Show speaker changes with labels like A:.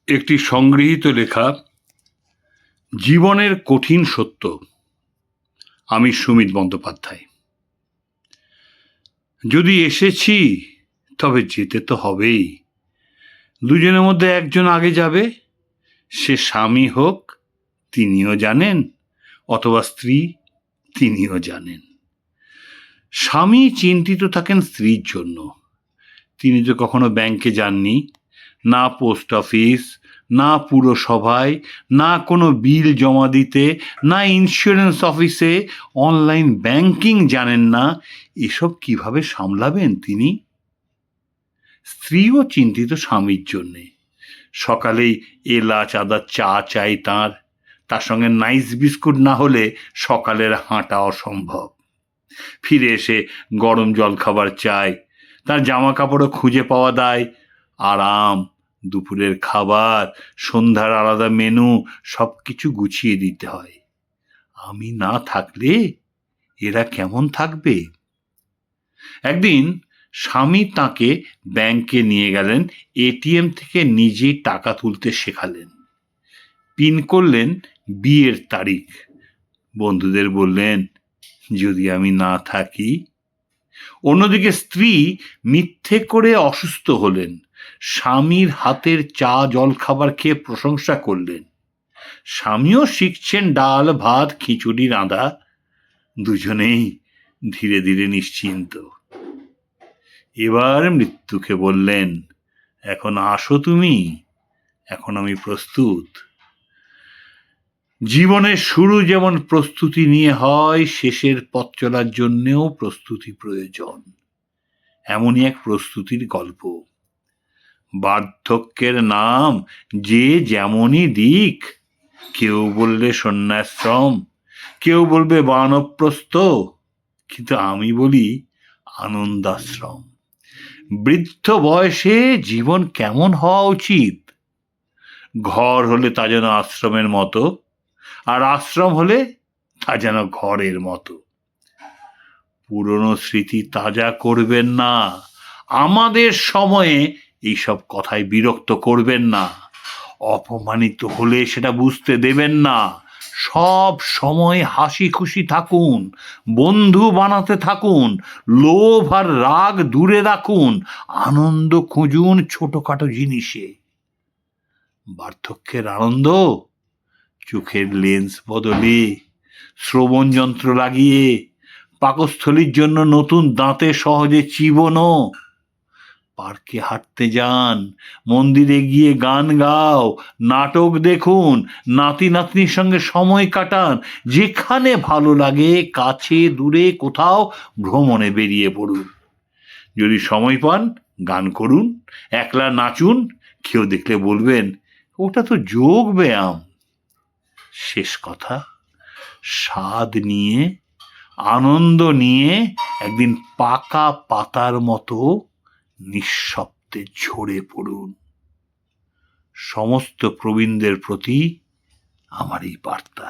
A: একটি সংগৃহীত লেখা জীবনের কঠিন সত্য। আমি সুমিত বন্দ্যোপাধ্যায়। যদি এসেছি তবে যেতে তো হবেই। দুজনের মধ্যে একজন আগে যাবে, সে স্বামী হোক, তিনিও জানেন, অথবা স্ত্রী, তিনিও জানেন। স্বামী চিন্তিত থাকেন স্ত্রীর জন্য। তিনি তো কখনো ব্যাংকে যাননি, না পোস্ট অফিস, না পুরসভায়, না কোনো বিল জমা দিতে, না ইন্স্যুরেন্স অফিসে, অনলাইন ব্যাংকিং জানেন না। এসব কিভাবে সামলাবেন তিনি? স্ত্রীও চিন্তিত স্বামীর জন্যে। সকালেই এলাচ আদা চা চাই তার সঙ্গে নাইস বিস্কুট না হলে সকালের হাঁটা অসম্ভব। ফিরে এসে গরম জল খাবার চাই, তার জামা কাপড়ও খুঁজে পাওয়া দায়। আরাম, দুপুরের খাবার, সন্ধ্যার আলাদা মেনু, সব কিছু গুছিয়ে দিতে হয়। আমি না থাকলে এরা কেমন থাকবে? একদিন স্বামী তাকে ব্যাংকে নিয়ে গেলেন, এটিএম থেকে নিজেই টাকা তুলতে শেখালেন। পিন করলেন বিয়ের তারিখ। বন্ধুদের বললেন, যদি আমি না থাকি। অন্যদিকে স্ত্রী মিথ্যে করে অসুস্থ হলেন, স্বামীর হাতের চা জল খাবার খেয়ে প্রশংসা করলেন। স্বামীও শিখছেন ডাল ভাত খিচুড়ি রাঁধা। দুজনেই ধীরে ধীরে নিশ্চিন্ত। এবার মৃত্যুকে বললেন, এখন আসো তুমি, এখন আমি প্রস্তুত। জীবনের শুরু যেমন প্রস্তুতি নিয়ে হয়, শেষের পথ চলার জন্যেও প্রস্তুতি প্রয়োজন। এমনই এক প্রস্তুতির গল্প। বার্ধক্যের নাম যে যেমনই দিক। কেউ বললে সন্ন্যাশ্রম, কেউ বলবে বানপ্রস্থ, কিন্তু আমি বলি আনন্দাশ্রম। বৃদ্ধ বয়সে জীবন কেমন হওয়া উচিত? ঘর হলে তা যেন আশ্রমের মতো, আর আশ্রম হলে তা যেন ঘরের মতো। পুরনো স্মৃতি তাজা করবেন না। আমাদের সময়ে এইসব কথায় বিরক্ত করবেন না। অপমানিত হলে সেটা বুঝতে দেবেন না। সব সময় হাসি খুশি থাকুন, বন্ধু বানাতে থাকুন, লোভ আর রাগ দূরে রাখুন, আনন্দ খুঁজুন ছোটখাটো জিনিসে। বার্ধক্যের আনন্দ চোখের লেন্স বদলে, শ্রবণ যন্ত্র লাগিয়ে, পাকস্থলীর জন্য নতুন দাঁতে সহজে চিবোনো। পার্কে হাঁটতে যান, মন্দিরে গিয়ে গান গাও, নাটক দেখুন, নাতি নাতনির সঙ্গে সময় কাটান। যেখানে ভালো লাগে, কাছে দূরে কোথাও ভ্রমণে বেরিয়ে পড়ুন। যদি সময় পান গান করুন, একলা নাচুন। কেউ দেখলে বলবেন, ওটা তো যোগ ব্যায়াম। শেষ কথা, স্বাদ নিয়ে, আনন্দ নিয়ে একদিন পাকা পাতার মতো নিঃশব্দে ঝরে পড়ুন। সমস্ত প্রবীণদের প্রতি আমার এই বার্তা।